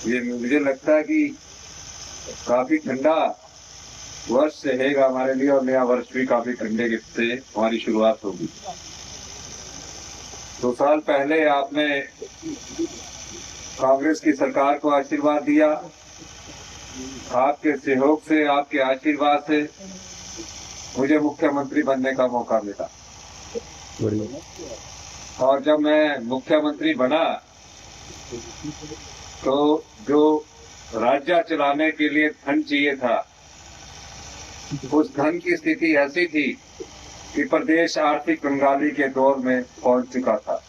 ये मुझे लगता है कि काफी ठंडा वर्ष रहेगा हमारे लिए और नया वर्ष भी काफी ठंडे से हमारी शुरुआत होगी। 2 साल पहले आपने कांग्रेस की सरकार को आशीर्वाद दिया। आपके सहयोग से, आपके आशीर्वाद से मुझे मुख्यमंत्री बनने का मौका मिला और जब मैं मुख्यमंत्री बना तो जो राज्य चलाने के लिए धन चाहिए था, उस धन की स्थिति ऐसी थी कि प्रदेश आर्थिक कंगाली के दौर में पहुंच चुका था।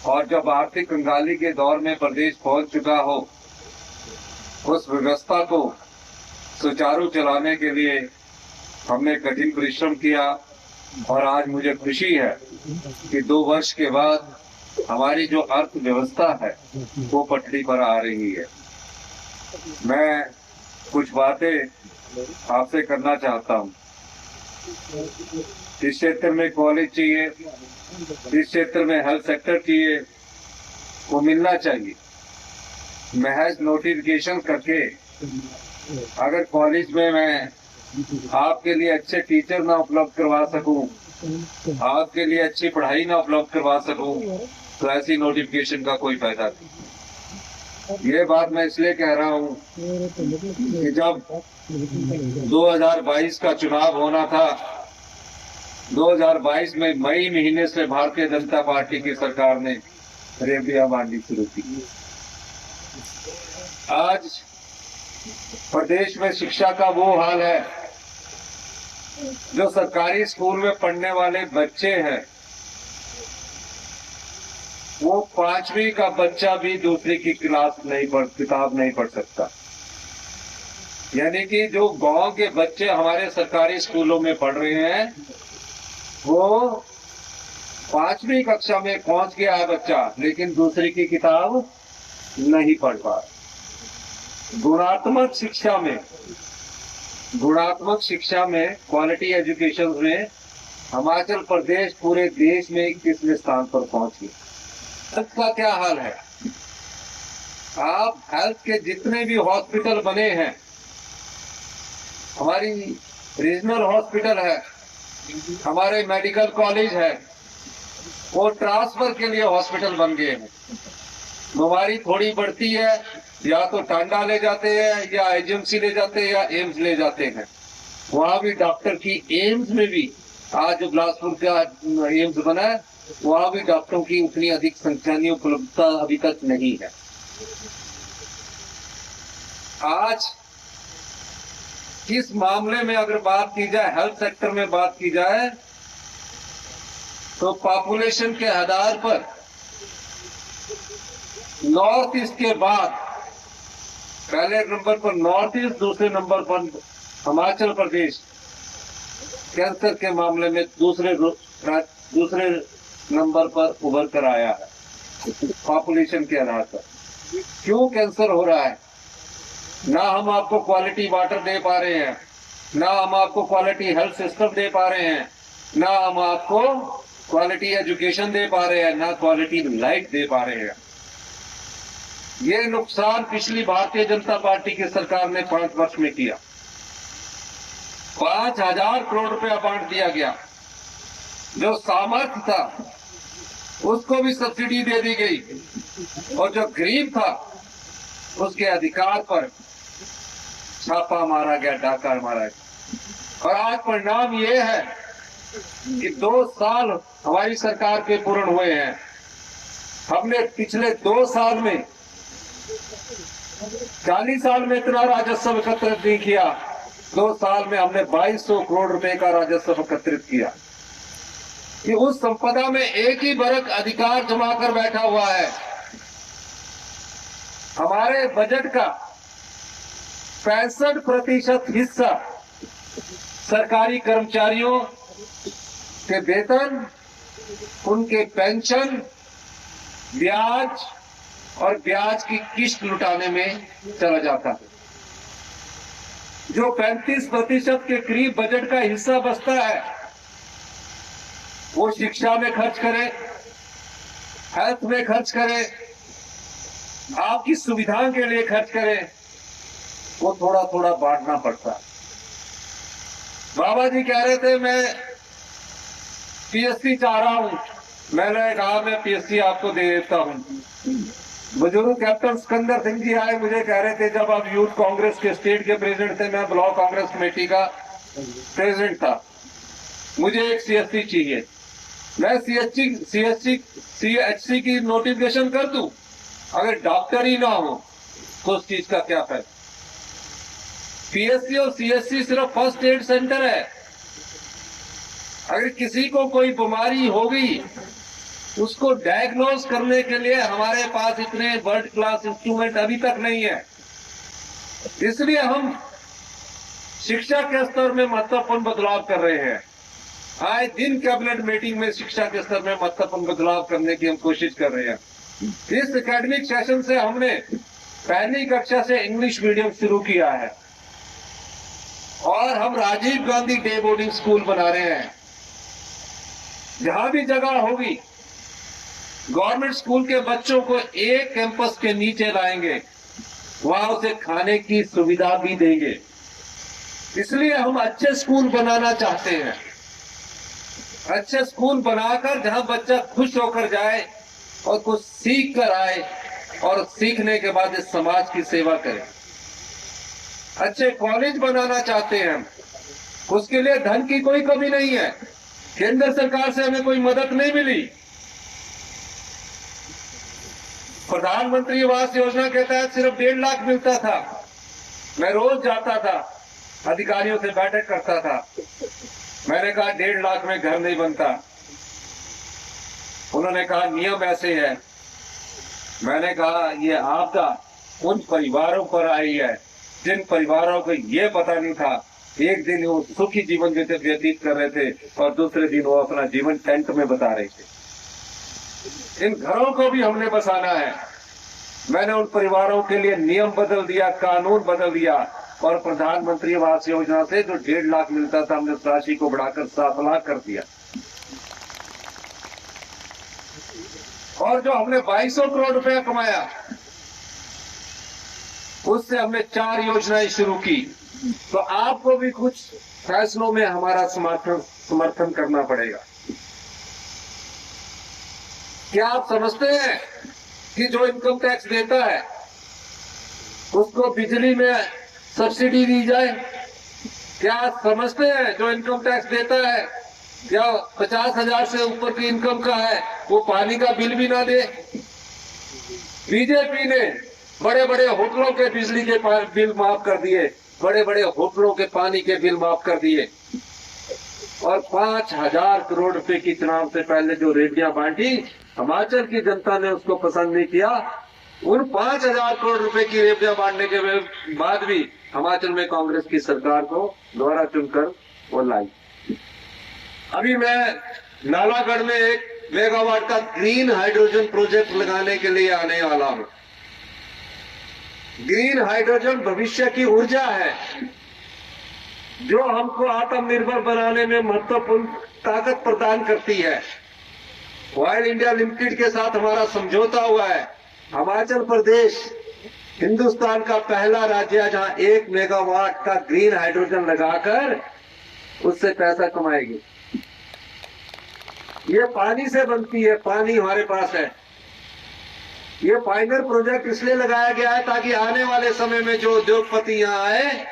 और जब आर्थिक कंगाली के दौर में प्रदेश पहुंच चुका हो, उस व्यवस्था को सुचारू चलाने के लिए हमने कठिन परिश्रम किया और आज मुझे खुशी है कि 2 वर्ष के बाद हमारी जो अर्थव्यवस्था है वो पटरी पर आ रही है। मैं कुछ बातें आपसे करना चाहता हूँ। इस क्षेत्र में कॉलेज चाहिए, इस क्षेत्र में हेल्थ सेक्टर चाहिए, वो मिलना चाहिए। महज नोटिफिकेशन करके अगर कॉलेज में मैं आपके लिए अच्छे टीचर ना उपलब्ध करवा सकूं, आपके लिए अच्छी पढ़ाई ना उपलब्ध करवा सकूं, तो ऐसी नोटिफिकेशन का कोई फायदा नहीं। ये बात मैं इसलिए कह रहा हूं कि जब 2022 का चुनाव होना था, 2022 में मई महीने से भारतीय जनता पार्टी की सरकार ने रेबिया बांटनी शुरू की। आज प्रदेश में शिक्षा का वो हाल है, जो सरकारी स्कूल में पढ़ने वाले बच्चे हैं, वो 5वीं का बच्चा भी दूसरी की किताब नहीं पढ़ सकता। यानी कि जो गांव के बच्चे हमारे सरकारी स्कूलों में पढ़ रहे हैं, वो 5वीं कक्षा में पहुंच गया है बच्चा, लेकिन दूसरी की किताब नहीं पढ़ पा। गुणात्मक शिक्षा में क्वालिटी एजुकेशन में हिमाचल प्रदेश पूरे देश में 21वें स्थान पर पहुंच गया। हेल्थ का क्या हाल है? आप हेल्थ के जितने भी हॉस्पिटल बने हैं, हमारी रीजनल हॉस्पिटल है, हमारे मेडिकल कॉलेज है, वो ट्रांसफर के लिए हॉस्पिटल बन गए हैं। बीमारी थोड़ी बढ़ती है, या तो टांडा ले जाते हैं, या एजेंसी ले जाते हैं, या एम्स ले जाते हैं। वहां भी डॉक्टर की, एम्स में भी आज जो बिलासपुर का एम्स बना है, वहां भी डॉक्टरों की उतनी अधिक संख्या नहीं, उपलब्धता अभी तक नहीं है। आज इस मामले में अगर बात की जाए, हेल्थ सेक्टर में बात की जाए, तो पॉपुलेशन के आधार पर नॉर्थ ईस्ट के बाद पहले नंबर पर नॉर्थ ईस्ट, दूसरे नंबर पर हिमाचल प्रदेश कैंसर के मामले में दूसरे नंबर पर उभर कर आया है पॉपुलेशन के आधार पर। क्यों कैंसर हो रहा है? ना हम आपको क्वालिटी वाटर दे पा रहे हैं, ना हम आपको क्वालिटी हेल्थ सिस्टम दे पा रहे हैं, ना हम आपको क्वालिटी एजुकेशन दे पा रहे हैं, ना क्वालिटी लाइफ दे पा रहे हैं। ये नुकसान पिछली भारतीय जनता पार्टी की सरकार ने 5 वर्ष में किया। 5000 करोड़ रुपया बांट दिया गया। जो सामर्थ्य था उसको भी सब्सिडी दे दी गई, और जो गरीब था उसके अधिकार पर छापा मारा गया, डाका मारा गया। और आज परिणाम ये है कि 2 साल हमारी सरकार के पूर्ण हुए हैं। हमने पिछले 2 साल में 40 साल में इतना राजस्व एकत्रित नहीं किया। 2 साल में हमने 2200 करोड़ रुपए का राजस्व एकत्रित किया। कि उस संपदा में एक ही वर्ग अधिकार जमा कर बैठा हुआ है। हमारे बजट का 65% हिस्सा सरकारी कर्मचारियों के वेतन, उनके पेंशन, ब्याज और ब्याज की किस्त लुटाने में चला जाता है। जो 35% के करीब बजट का हिस्सा बचता है, वो शिक्षा में खर्च करें, हेल्थ में खर्च करें, आपकी सुविधा के लिए खर्च करें, वो थोड़ा थोड़ा बांटना पड़ता है। बाबा जी कह रहे थे मैं पीएससी चाह रहा हूं, मैंने कहा मैं पीएससी आपको दे देता हूं। बुजुर्ग कैप्टन सिकंदर सिंह जी आए, मुझे कह रहे थे जब आप यूथ कांग्रेस के स्टेट के प्रेसिडेंट थे, मैं ब्लॉक कांग्रेस कमेटी का प्रेसिडेंट था, मुझे एक सीएससी चाहिए, मैं सीएचसी की नोटिफिकेशन कर दूं, अगर डॉक्टर ही ना हो तो उस चीज का क्या फायदा। पीएससी और सीएचसी सिर्फ फर्स्ट एड सेंटर है। अगर किसी को कोई बीमारी होगी, उसको डायग्नोज करने के लिए हमारे पास इतने वर्ल्ड क्लास इंस्ट्रूमेंट अभी तक नहीं है। इसलिए हम शिक्षा के स्तर में महत्वपूर्ण बदलाव कर रहे हैं। आए दिन कैबिनेट मीटिंग में शिक्षा के स्तर में महत्वपूर्ण बदलाव करने की हम कोशिश कर रहे हैं। इस एकेडमिक सेशन से हमने पहली कक्षा से इंग्लिश मीडियम शुरू किया है और हम Rajiv Gandhi day boarding school बना रहे हैं। जहां भी जगह होगी गवर्नमेंट स्कूल के बच्चों को एक कैंपस के नीचे लाएंगे, वहां उसे खाने की सुविधा भी देंगे। इसलिए हम अच्छे स्कूल बनाना चाहते हैं, अच्छे स्कूल बनाकर जहां बच्चा खुश होकर जाए और कुछ सीख कर आए और सीखने के बाद इस समाज की सेवा करे। अच्छे कॉलेज बनाना चाहते हैं हम, उसके लिए धन की कोई कमी नहीं है। केंद्र सरकार से हमें कोई मदद नहीं मिली। प्रधानमंत्री आवास योजना के तहत सिर्फ 1.5 लाख मिलता था। मैं रोज जाता था, अधिकारियों से बैठक करता था, मैंने कहा 1.5 लाख में घर नहीं बनता। उन्होंने कहा नियम ऐसे है। मैंने कहा ये आपदा उन परिवारों पर आई है जिन परिवारों को ये पता नहीं था, एक दिन वो सुखी जीवन व्यतीत कर रहे थे और दूसरे दिन वो अपना जीवन टेंट में बता रहे थे। इन घरों को भी हमने बसाना है। मैंने उन परिवारों के लिए नियम बदल दिया, कानून बदल दिया और प्रधानमंत्री आवास योजना से जो 1.5 लाख मिलता था, हमने उस राशि को बढ़ाकर 7 लाख कर दिया। और जो हमने 2200 करोड़ रुपया कमाया, उससे हमने 4 योजनाएं शुरू की। तो आपको भी कुछ फैसलों में हमारा समर्थन करना पड़ेगा। क्या आप समझते हैं कि जो इनकम टैक्स देता है उसको बिजली में सब्सिडी दी जाए? क्या आप समझते हैं जो इनकम टैक्स देता है, क्या 50,000 से ऊपर की इनकम का है वो पानी का बिल भी ना दे? बीजेपी ने बड़े बड़े होटलों के बिजली के बिल माफ कर दिए, बड़े बड़े होटलों के पानी के बिल माफ कर दिए और 5,000 करोड़ रुपए की चुनाव से पहले जो रेडिया बांटी, हिमाचल की जनता ने उसको पसंद नहीं किया। उन 5,000 करोड़ रुपए की रेडिया बांटने के बाद भी हिमाचल में कांग्रेस की सरकार को दोबारा चुनकर वो लाई। अभी मैं नालागढ़ में 1 मेगावाट का ग्रीन हाइड्रोजन प्रोजेक्ट लगाने के लिए आने वाला हूं। ग्रीन हाइड्रोजन भविष्य की ऊर्जा है जो हमको आत्मनिर्भर बनाने में महत्वपूर्ण ताकत प्रदान करती है। ऑयल इंडिया लिमिटेड के साथ हमारा समझौता हुआ है। हिमाचल प्रदेश हिंदुस्तान का पहला राज्य है जहां 1 मेगावाट का ग्रीन हाइड्रोजन लगाकर उससे पैसा कमाएगी। ये पानी से बनती है, पानी हमारे पास है। ये पायनियर प्रोजेक्ट इसलिए लगाया गया है ताकि आने वाले समय में जो उद्योगपति यहाँ आए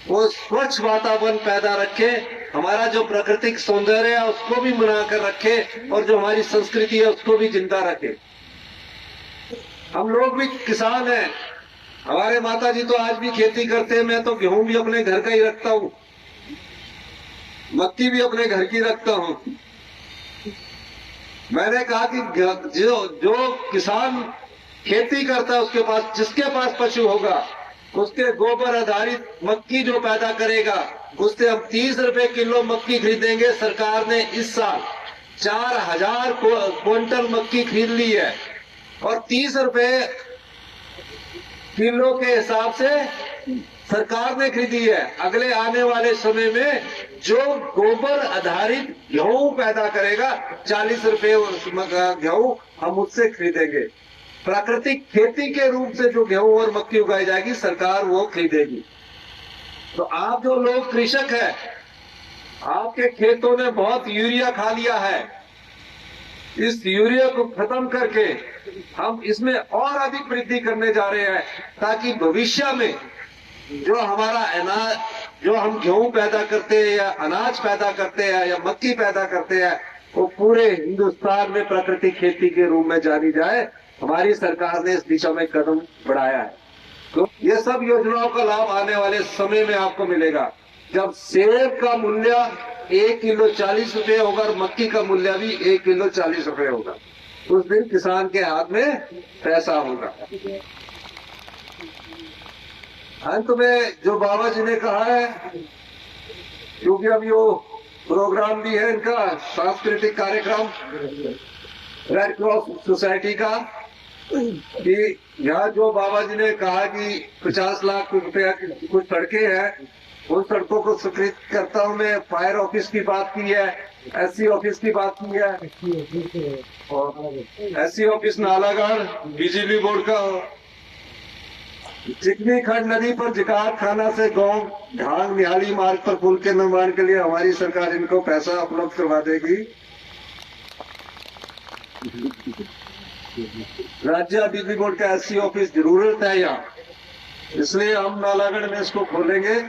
वो स्वच्छ वातावरण पैदा रखे, हमारा जो प्राकृतिक सौंदर्य है उसको भी बनाकर रखे और जो हमारी संस्कृति है उसको भी जिंदा रखे। हम लोग भी किसान हैं, हमारे माता जी तो आज भी खेती करते हैं। मैं तो गेहूं भी अपने घर का ही रखता हूँ, मक्की भी अपने घर की रखता हूँ। मैंने कहा कि जो किसान खेती करता है उसके पास, जिसके पास पशु होगा, उसके गोबर आधारित मक्की जो पैदा करेगा उससे हम 30 रुपए किलो मक्की खरीदेंगे। सरकार ने इस साल 4,000 क्विंटल मक्की खरीद ली है और 30 रुपए किलो के हिसाब से सरकार ने खरीदी है। अगले आने वाले समय में जो गोबर आधारित गेहूं पैदा करेगा 40 रुपए गेहूं हम उससे खरीदेंगे। प्राकृतिक खेती के रूप से जो गेहूं और मक्की उगाई जाएगी सरकार वो खरीदेगी। तो आप जो लोग कृषक हैं, आपके खेतों ने बहुत यूरिया खा लिया है। इस यूरिया को खत्म करके हम इसमें और अधिक वृद्धि करने जा रहे हैं, ताकि भविष्य में जो हमारा अनाज, जो हम गेहूं पैदा करते हैं या अनाज पैदा करते हैं या मक्की पैदा करते हैं, वो पूरे हिंदुस्तान में प्राकृतिक खेती के रूप में जानी जाए। हमारी सरकार ने इस दिशा में कदम बढ़ाया है। तो ये सब योजनाओं का लाभ आने वाले समय में आपको मिलेगा। जब सेब का मूल्य 1 किलो 40 रुपए होगा और मक्की का मूल्य भी 1 किलो 40 रुपए होगा, उस दिन किसान के हाथ में पैसा होगा। अंत में जो बाबा जी ने कहा है, क्योंकि अभी वो प्रोग्राम भी है इनका सांस्कृतिक कार्यक्रम रेड क्रॉस सोसाइटी का, कि यहाँ जो बाबा जी ने कहा कि 50 लाख रुपया की कुछ सड़कें हैं, उन सड़कों को स्वीकृत करता हूँ मैं। फायर ऑफिस की बात की है, एससी ऑफिस की बात की है, और एससी ऑफिस नालागढ़ बिजली बोर्ड का, चिकनी खंड नदी पर जिकात खाना से गांव ढांग निहाली मार्ग पर पुल के निर्माण के लिए हमारी सरकार इनको पैसा उपलब्ध करवा देगी। राज्य बिजली बोर्ड का एससी ऑफिस जरूरत है यहाँ, इसलिए हम नालागढ़ में इसको खोलेंगे।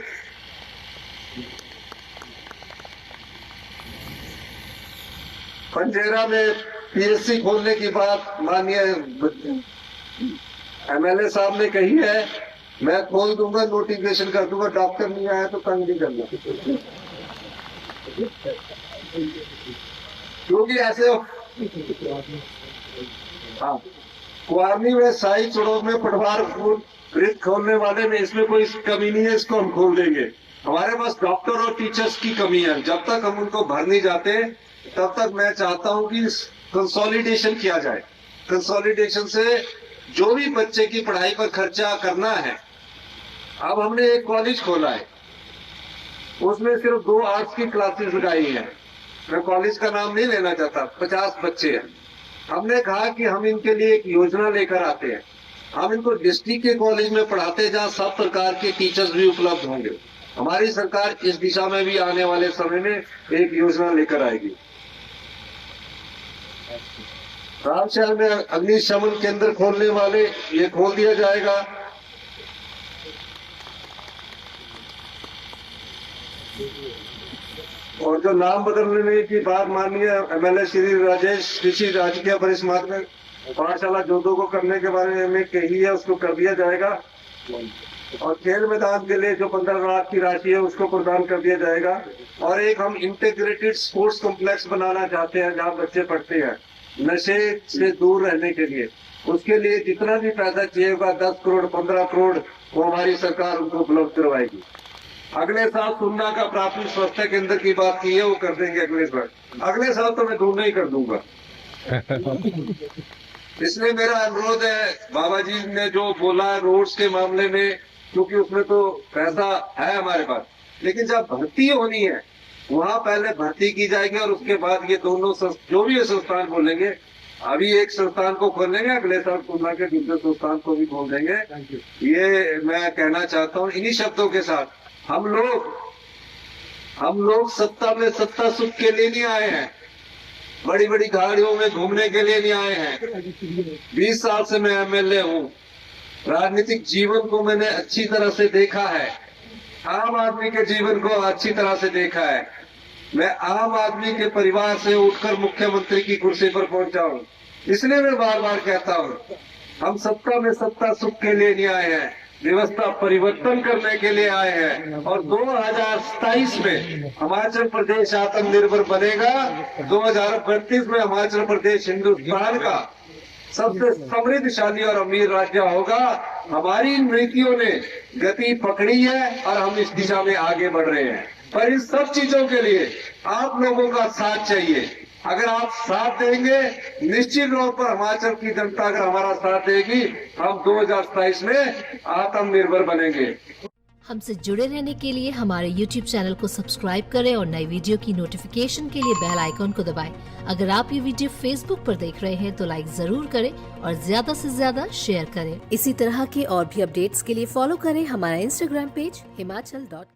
पंजेरा में पीएससी खोलने की बात माननीय एमएलए साहब ने कही है, मैं खोल दूंगा, नोटिफिकेशन कर दूंगा, डॉक्टर नहीं आया तो तंग नहीं करना, क्योंकि ऐसे हाँ, कुआरनी में शाही चुड़ों में पटवार ब्रिज खोलने वाले में इसमें कोई कमी नहीं है, इसको हम खोल देंगे। हमारे पास डॉक्टर और टीचर्स की कमी है, जब तक हम उनको भर नहीं जाते तब तक मैं चाहता हूं कि कंसोलिडेशन किया जाए। कंसोलिडेशन से जो भी बच्चे की पढ़ाई पर खर्चा करना है, अब हमने एक कॉलेज खोला है, उसमें सिर्फ 2 आर्ट्स की क्लासेस लगाई है। मैं कॉलेज का नाम नहीं लेना चाहता, 50 बच्चे हैं। हमने कहा कि हम इनके लिए एक योजना लेकर आते हैं, हम इनको डिस्ट्रिक्ट के कॉलेज में पढ़ाते हैं जहाँ सब प्रकार के टीचर्स भी उपलब्ध होंगे। हमारी सरकार इस दिशा में भी आने वाले समय में एक योजना लेकर आएगी। रामशहर में अग्निशमन केंद्र खोलने वाले, ये खोल दिया जाएगा। और जो नाम बदलने की बात माननीय एमएलए श्री राजेश ऋषि राजकीय वरिष्ठ माध्यमिक पाठशाला जोधो को करने के बारे में कही है, उसको कर दिया जाएगा। और खेल मैदान के लिए जो 15 लाख की राशि है उसको प्रदान कर दिया जाएगा। और एक हम इंटीग्रेटेड स्पोर्ट्स कॉम्प्लेक्स बनाना चाहते हैं जहाँ बच्चे पढ़ते हैं नशे से दूर रहने के लिए। उसके लिए जितना भी पैसा चाहिए होगा, 10 करोड़ 15 करोड़, वो हमारी सरकार उनको उपलब्ध करवाएगी। अगले साल सुन्ना का प्राथमिक स्वास्थ्य केंद्र की बात की है, वो कर देंगे अगले साल। अगले साल तो मैं दूर नहीं कर दूंगा। इसलिए मेरा अनुरोध है, बाबा जी ने जो बोला रोड्स के मामले में, क्योंकि उसमें तो पैसा है हमारे पास, लेकिन जब भर्ती होनी है वहाँ पहले भर्ती की जाएगी और उसके बाद ये दोनों जो भी ये संस्थान खोलेंगे, अभी एक संस्थान को खोलेंगे, अगले साल सुन्ना के दूसरे संस्थान को भी खोल देंगे। ये मैं कहना चाहता हूँ इन्हीं शब्दों के साथ। हम लोग सत्ता में सत्ता सुख के लिए नहीं आए हैं, बड़ी बड़ी गाड़ियों में घूमने के लिए नहीं आए हैं। 20 साल से मैं एमएलए हूँ, राजनीतिक जीवन को मैंने अच्छी तरह से देखा है, आम आदमी के जीवन को अच्छी तरह से देखा है। मैं आम आदमी के परिवार से उठकर मुख्यमंत्री की कुर्सी पर पहुंचा हूँ। इसलिए मैं बार बार कहता हूँ, हम सत्ता में सत्ता सुख के लिए नहीं आए हैं, व्यवस्था परिवर्तन करने के लिए आए हैं। और 2027 में हिमाचल प्रदेश आत्मनिर्भर बनेगा। 2032 में हिमाचल प्रदेश हिंदुस्तान का सबसे समृद्धशाली और अमीर राज्य होगा। हमारी नीतियों ने गति पकड़ी है और हम इस दिशा में आगे बढ़ रहे हैं। पर इन सब चीजों के लिए आप लोगों का साथ चाहिए। अगर आप साथ देंगे, निश्चित तौर पर हिमाचल की जनता अगर हमारा साथ देगी, हम 2027 में आत्मनिर्भर बनेंगे। हमसे जुड़े रहने के लिए हमारे YouTube चैनल को सब्सक्राइब करें और नई वीडियो की नोटिफिकेशन के लिए बेल आइकॉन को दबाएं। अगर आप ये वीडियो Facebook पर देख रहे हैं तो लाइक जरूर करें और ज्यादा से ज्यादा शेयर करें। इसी तरह के और भी अपडेट्स के लिए फॉलो करें हमारा Instagram पेज himachal.ke।